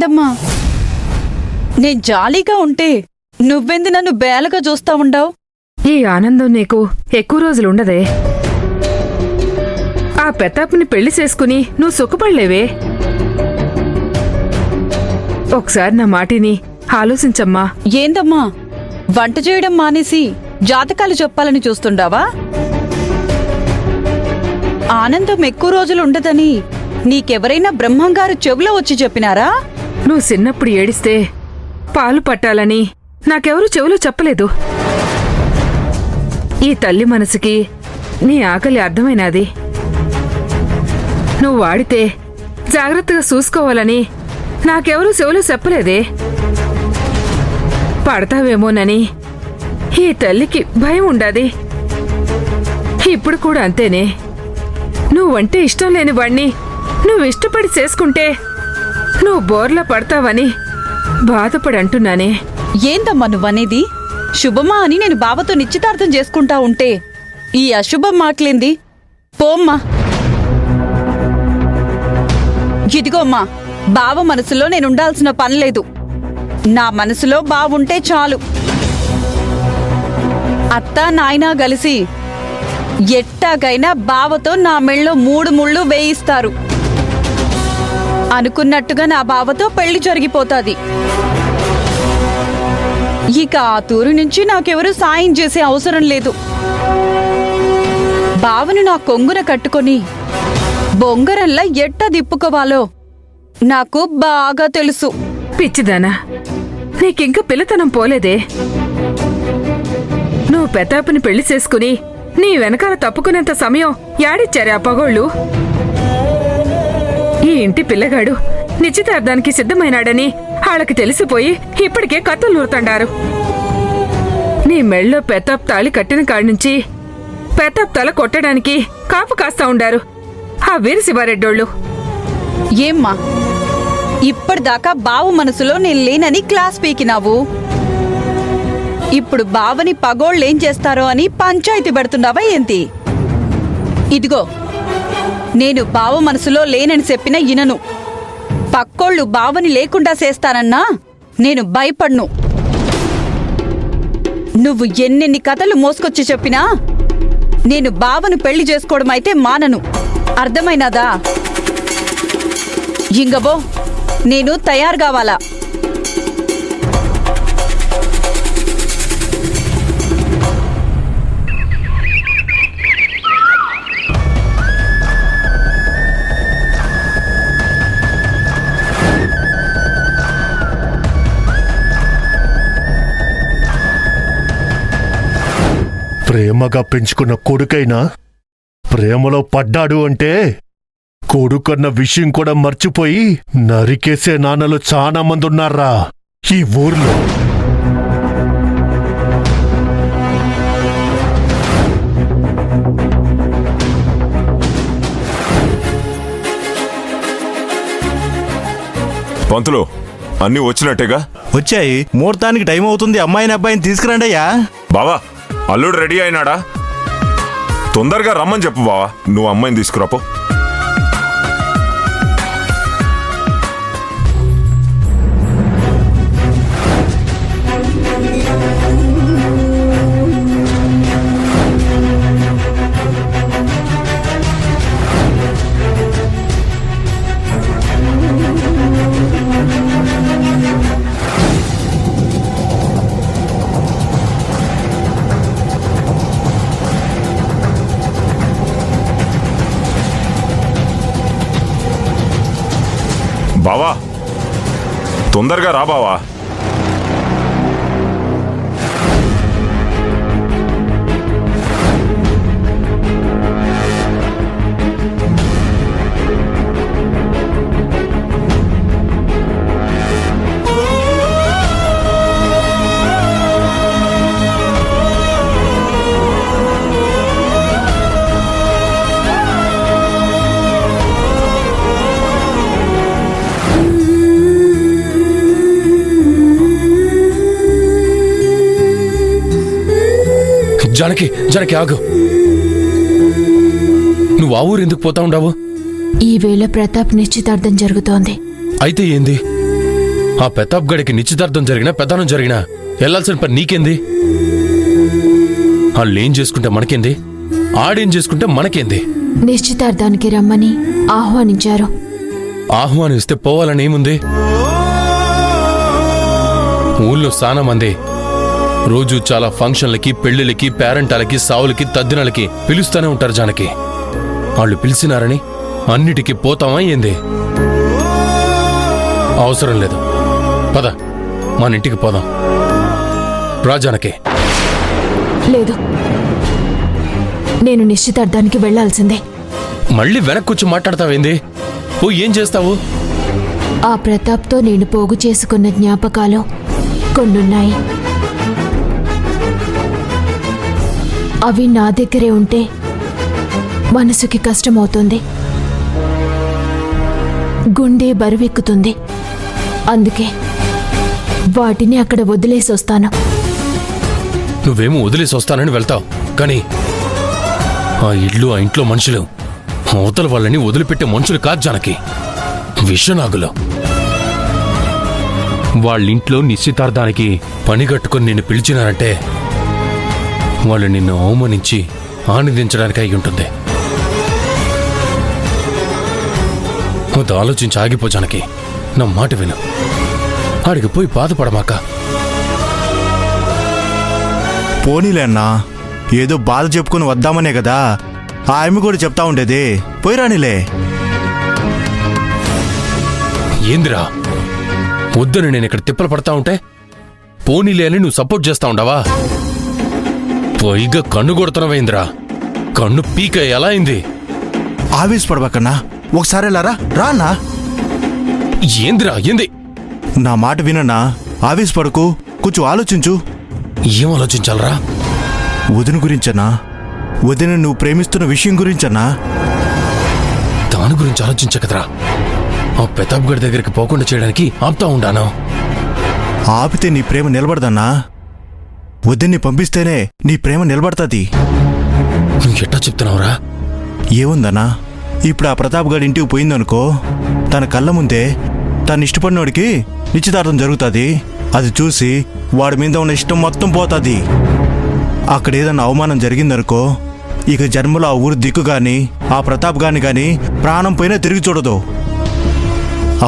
ఏందమ్మా, నేను జాలీగా ఉంటే నువ్వెందు నన్ను బేలగా చూస్తా ఉండావు? ఈ ఆనందం నీకు ఎక్కువ రోజులుండదే. ఆ పెతాపుని పెళ్లి చేసుకుని నువ్వు సుఖపడలేవే. ఒకసారి నా మాటిని ఆలోచించమ్మా. ఏందమ్మా, వంట చేయడం మానేసి జాతకాలు చెప్పాలని చూస్తుండావా? ఆనందం ఎక్కువ రోజులుండదని నీకెవరైనా బ్రహ్మంగారు చెవులో వచ్చి చెప్పినారా? నువ్వు చిన్నప్పుడు ఏడిస్తే పాలు పట్టాలని నాకెవరూ చెవులో చెప్పలేదు. ఈ తల్లి మనసుకి నీ ఆకలి అర్థమైనాది. నువ్వు వాడితే జాగ్రత్తగా చూసుకోవాలని నాకెవరూ చెవులో చెప్పలేదే. పడతావేమోనని ఈ తల్లికి భయం ఉండాది. ఇప్పుడు కూడా అంతేనే. నువ్వంటే ఇష్టం లేని వాణ్ణి నువ్వు ఇష్టపడి చేసుకుంటే నువ్వు బోర్లా పడతావని బాధపడి అంటున్నానే. ఏందమ్మా నువ్వనేది? శుభమా అని నేను బావతో నిశ్చితార్థం చేసుకుంటా ఉంటే ఈ అశుభం మాటలేంది? పోమ్మా. ఇదిగోమ్మా, బావ మనసులో నేనుండాల్సిన పనిలేదు. నా మనసులో బావుంటే చాలు. అత్తా నాయనా కలిసి ఎట్టాగైనా బావతో నా మెళ్ళో 3 ముళ్ళు వేయిస్తారు. అనుకున్నట్టుగా నా బావతో పెళ్లి జరిగిపోతాది. ఇక ఆ తూరు నుంచి నాకెవరూ సాయం చేసే అవసరం లేదు. బావను నా కొంగున కట్టుకొని బొంగరంలా ఎట్టా దిప్పుకోవాలో నాకు బాగా తెలుసు. పిచ్చిదానా, నీకింక పిల్లతనం పోలేదే. నువ్వు పెతాపుని పెళ్లి చేసుకుని నీ వెనకాల తప్పుకునేంత సమయం యాడిచ్చారే ఆ పగోళ్ళు? ఈ ఇంటి పిల్లగాడు నిశ్చితార్థానికి సిద్ధమైనాడని వాళ్ళకి తెలిసిపోయి ఇప్పటికే కత్తులు నూరుతండారు. నీ మెళ్ళో పెతాప్ తాళి కట్టిన కాడ్నుంచి పెతాప్ తల కొట్టడానికి కాపు కాస్తా ఉండారు ఆ వీరశివారెడ్డోళ్ళు. ఏమ్మా, ఇప్పటిదాకా బావ మనసులో నేను లేనని క్లాస్ పీకినావు. ఇప్పుడు బావని పగోళ్ళేం చేస్తారో అని పంచాయతీ పెడుతున్నావా ఏంటి? ఇదిగో, నేను బావ మనసులో లేనని చెప్పిన ఇనను. పక్కోళ్ళు బావని లేకుండా చేస్తానన్నా నేను భయపడ్ను. నువ్వు ఎన్నెన్ని కథలు మోసుకొచ్చి చెప్పినా నేను బావను పెళ్లి చేసుకోవడం అయితే మానను. అర్థమైనాదా? ఇంగబో, నేను తయారు కావాలా? ప్రేమగా పెంచుకున్న కొడుకైనా ప్రేమలో పడ్డాడు అంటే కొడుకన్న విషయం కూడా మర్చిపోయి నరికేసే నాన్నలు చాలా మంది ఉన్నారా ఈ ఊర్లో. పంతులు, అన్నీ వచ్చినట్టేగా? వచ్చాయి. ముహూర్తానికి టైం అవుతుంది. అమ్మాయిని అబ్బాయిని తీసుకురండి అయ్యా. బావా, అల్లుడు రెడీ అయినాడా? తొందరగా రమ్మని చెప్పు బావా. నువ్వు అమ్మాయిని తీసుకురాపో. బావా, తొందరగా రా బావా. జానకి, జానకి ఆగు. నువ్వు ఆ ఊరు ఎందుకు పోతా ఉండావు? ఈ వేళ ప్రతాప్ నిశ్చితార్థం జరుగుతోంది. అయితే ఏంది? ఆ ప్రతాప్ గడికి నిశ్చితార్థం జరిగినా పెదానం జరిగినా వెళ్లాల్సిన పని నీకేంది? వాళ్ళేం చేసుకుంటే మనకేంది, ఆడేం చేసుకుంటే మనకేంది? నిశ్చితార్థానికి రమ్మని ఆహ్వానించారు. ఆహ్వానిస్తే పోవాలని ఏముంది? ఊళ్ళో చాలా మంది రోజు చాలా ఫంక్షన్లకి, పెళ్లిళ్ళకి, పేరెంటాలకి, సావులకి, తద్దినాలకి పిలుస్తూనే ఉంటారు జానకి. వాళ్ళు పిలిచినారని అన్నిటికీ పోతామా ఏంది? అవసరం లేదు. పద, మన ఇంటికి పోదాం. రా జానకి. లేదు, నేను నిశ్చితార్థానికి వెళ్లాల్సిందే. మళ్ళీ వెనక్కొచ్చి మాట్లాడతావేంది? పోయి ఏం చేస్తావు? ఆ ప్రతాప్తో నేను పోగు చేసుకున్న జ్ఞాపకాలు కొన్నున్నాయి. అవి నా దగ్గరే ఉంటే మనసుకి కష్టమవుతుంది, గుండె బరువెక్కుతుంది. అందుకే వాటిని అక్కడ వదిలేసి వస్తాను. నువ్వేమో వదిలేసి వస్తానని వెళ్తావు, కానీ ఆ ఇల్లు, ఆ ఇంట్లో మనుషులు అవతల వాళ్ళని వదిలిపెట్టే మనుషులు కాదు జానకి, విషనాగులు. వాళ్ళింట్లో నిశ్చితార్థానికి పని కట్టుకుని నిన్ను పిలిచినారంటే వాళ్ళు నిన్ను అవమానించి ఆనందించడానికి అయి ఉంటుంది. అది ఆలోచించి ఆగిపో జానకి. నా మాట విను. ఆడికి పోయి బాధపడమాక. పోనీలే అన్నా, ఏదో బాధ చెప్పుకుని వద్దామనే కదా ఆ ఆమె కూడా చెప్తా ఉండేది. పోయి రానిలే. ఏందిరా, వద్దని నేను ఇక్కడ తిప్పలు పడతా ఉంటే పోనీలే అని నువ్వు సపోర్ట్ చేస్తా ఉండవా? పైగా కన్ను కొడుతున్నావేంద్రా? కన్ను పీక ఎలా అయింది? ఆవేశపడబాకన్నా, ఒకసారి వెళ్ళారా రా అన్నా. ఏందిరా ఏంది? నా మాట వినన్నా, ఆవేశపడకు, కొంచెం ఆలోచించు. ఏం ఆలోచించాలరా? వదిన గురించన్నా, వదిన నువ్వు ప్రేమిస్తున్న విషయం గురించన్నా. దాని గురించి ఆలోచించకదరా ఆ ప్రతాప్ గడి దగ్గరికి పోకుండా చేయడానికి ఆపుతా ఉండాను. ఆపితే నీ ప్రేమ నిలబడదన్నా. వదిన్ని పంపిస్తేనే నీ ప్రేమ నిలబడతాది. నువ్వు ఎట్టా చెప్తున్నావురా? ఏముందన్నా, ఇప్పుడు ఆ ప్రతాప్ గడి ఇంటికి పోయిందనుకో, తన కళ్ళ ముందే తను ఇష్టపడినోడికి నిశ్చితార్థం జరుగుతుంది. అది చూసి వాడి మీద ఉన్న ఇష్టం మొత్తం పోతుంది. అక్కడ ఏదన్నా అవమానం జరిగిందనుకో, ఇక జన్మలో ఆ ఊరు దిక్కు గాని ఆ ప్రతాప్ గాని గాని ప్రాణం పోయినా తిరిగి చూడదు.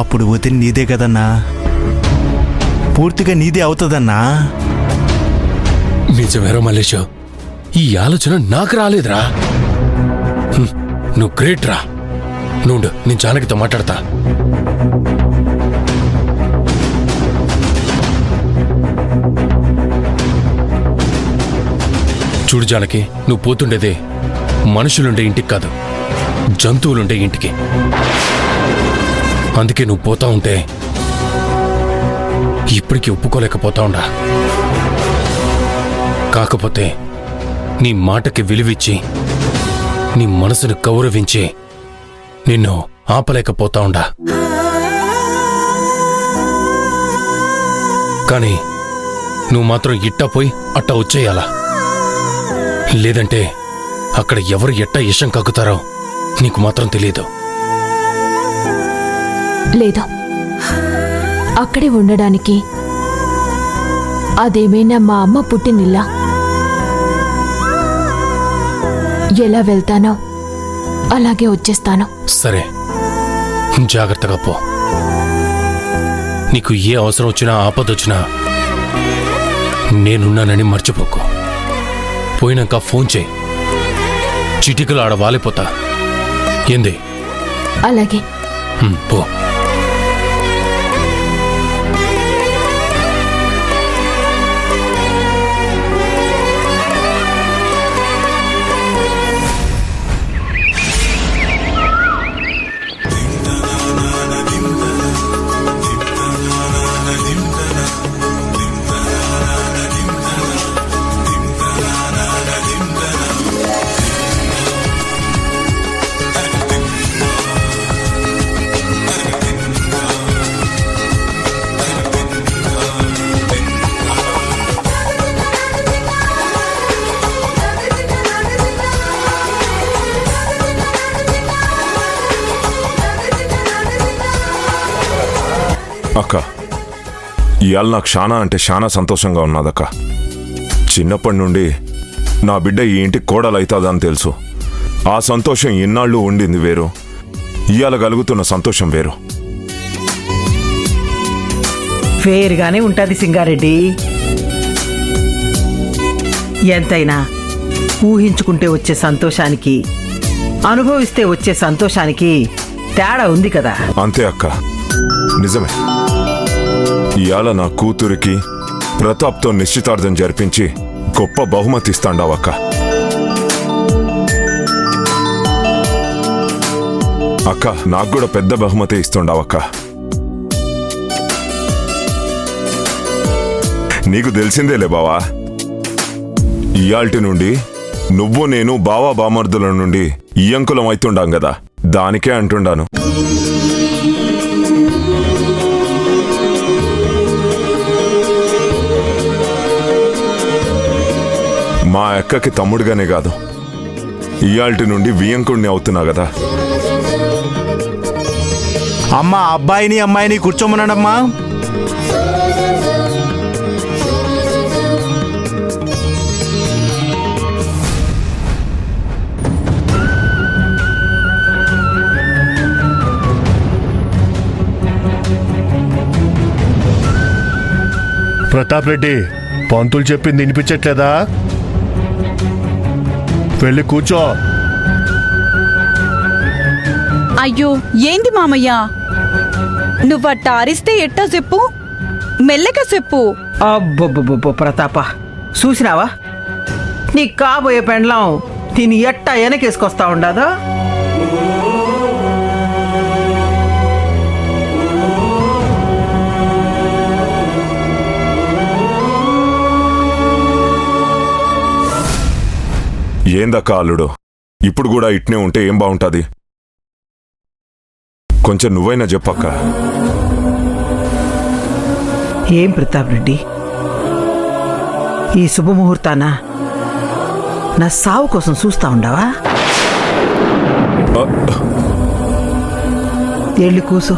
అప్పుడు వదిన నీదే కదన్నా, పూర్తిగా నీదే అవుతుందన్నా. నిజమేరో మల్లేషు, ఈ ఆలోచన నాకు రాలేదురా. నువ్వు గ్రేట్ రా. నువ్వు నేను జానకితో మాట్లాడతా. చూడు జానకి, నువ్వు పోతుండేదే మనుషులుండే ఇంటికి కాదు, జంతువులుండే ఇంటికి. అందుకే నువ్వు పోతా ఉంటే ఇప్పటికీ ఒప్పుకోలేకపోతా ఉండా. కాకపోతే నీ మాటకి విలువిచ్చి, నీ మనసును గౌరవించి నిన్ను ఆపలేకపోతా ఉండా. కానీ నువ్వు మాత్రం ఇట్టా పోయి అట్టా వచ్చేయాలా. లేదంటే అక్కడ ఎవరు ఎట్టా ఇషం కక్కుతారో నీకు మాత్రం తెలియదు. లేదు, అక్కడే ఉండడానికి అదేమైనా మా అమ్మ పుట్టినిల్లా. ఎలా వెళ్తానో అలాగే వచ్చేస్తాను. సరే, జాగ్రత్తగా పో. నీకు ఏ అవసరం వచ్చినా ఆపదొచ్చినా నేనున్నానని మర్చిపోకు. పోయినాక ఫోన్ చేయి, చిటికలు ఆడ వాలిపోతా. ఏంది? అలాగే. పో. అక్క, ఇవాళ నాకు చాలా అంటే చాలా సంతోషంగా ఉన్నదక్క. చిన్నప్పటి నుండి నా బిడ్డ ఈ ఇంటికి కోడలవుతుందని తెలుసు. ఆ సంతోషం ఇన్నాళ్ళు ఉండింది వేరు, ఇవాళ కలుగుతున్న సంతోషం వేరు. వేరుగానే ఉంటుంది సింగారెడ్డి. ఎంతైనా ఊహించుకుంటే వచ్చే సంతోషానికి, అనుభవిస్తే వచ్చే సంతోషానికి తేడా ఉంది కదా. అంతే అక్క, నిజమే. ఇవాళ నా కూతురికి ప్రతాప్తో నిశ్చితార్థం జరిపించి గొప్ప బహుమతి ఇస్తాండావక్క. అక్క, నాకు కూడా పెద్ద బహుమతి ఇస్తుండావక్క. నీకు తెలిసిందేలే బావా, ఇయాల్టి నుండి నువ్వు నేను బావా బామర్దుల నుండి ఇయ్యంకులం అవుతుండాం కదా, దానికే అంటుండాను. మా అక్కకి తమ్ముడుగానే కాదు, ఇయాల్టి నుండి వియ్యంకుడిని అవుతున్నా కదా. అమ్మా, అబ్బాయిని అమ్మాయిని కూర్చోమన్నాడమ్మా. ప్రతాప్ రెడ్డి, పంతులు చెప్పింది వినిపించట్లేదా? వెళ్ళి కూర్చో. అయ్యో, ఏంది మామయ్య, నువ్వట్ట అరిస్తే ఎట్టా చెప్పు, మెల్లగా చెప్పు. అబ్బొబ్బొబ్బొ ప్రతాప, చూసినావా నీ కాబోయే పెండ్లం దీన్ని ఎట్టా వెనకేసుకొస్తా ఉండదా? ఏందక్క అల్లుడు, ఇప్పుడు కూడా ఇట్నే ఉంటే ఏం బాగుంటుంది? కొంచెం నువ్వైనా చెప్పక్క. ఏం ప్రతాప్ రెడ్డి, ఈ శుభముహూర్తాన నా సావు కోసం చూస్తా ఉండవా? ఎళ్ళి కూసో.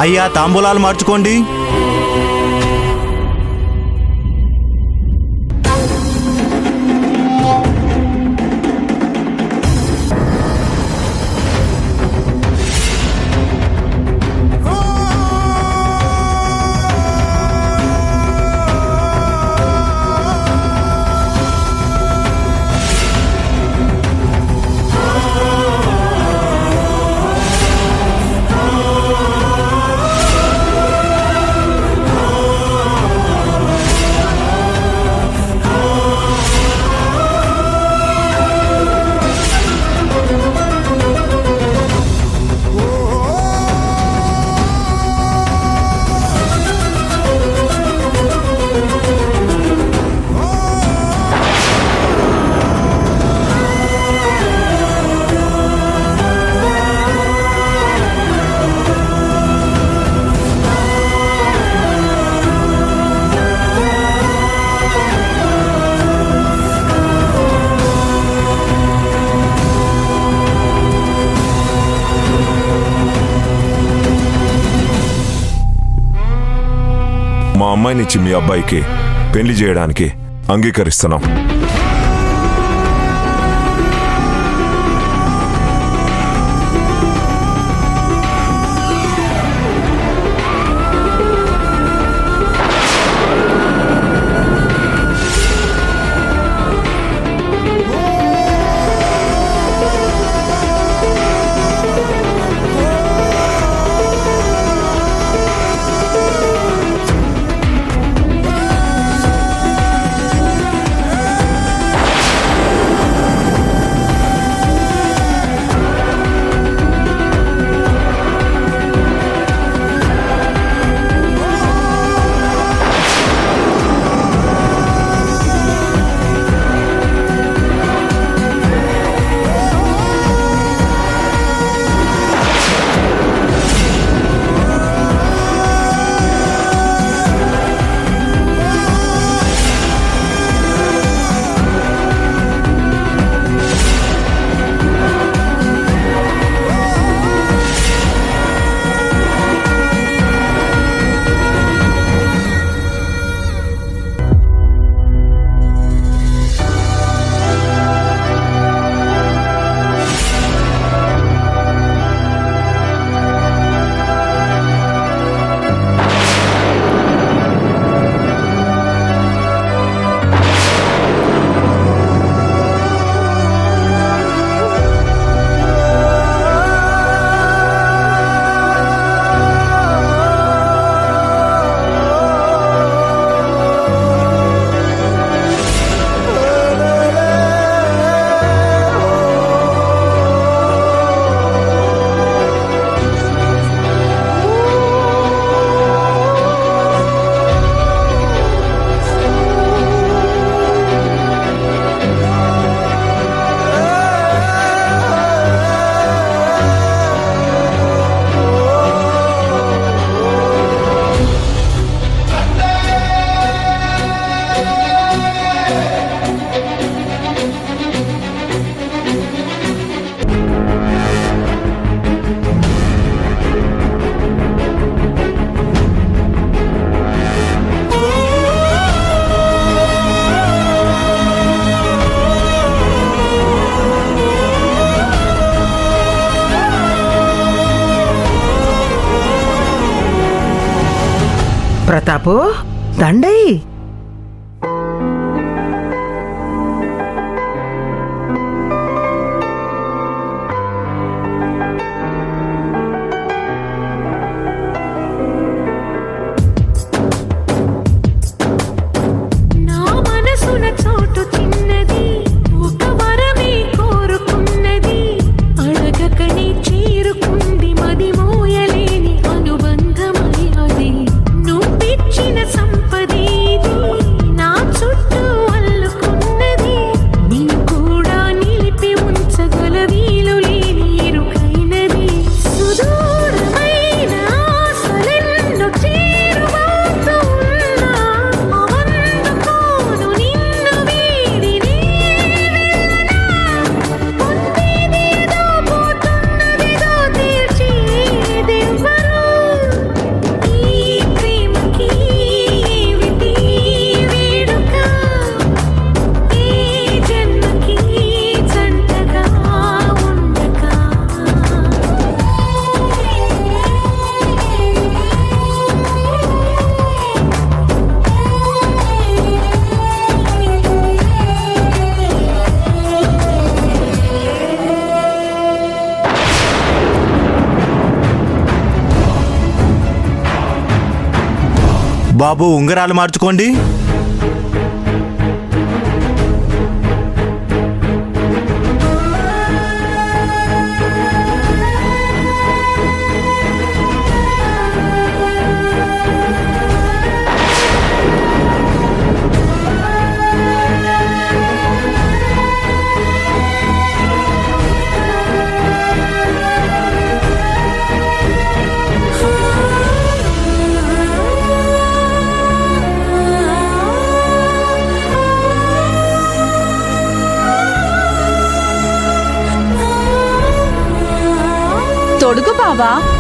అయ్యా, తాంబూలాలు మార్చుకోండి. మా అమ్మాయినిచ్చి మీ అబ్బాయికి పెళ్లి చేయడానికి అంగీకరిస్తున్నాం. ప్రతాపు దండై. బాబు ఉంగరాలు మార్చుకోండి. తొడుగు బావా.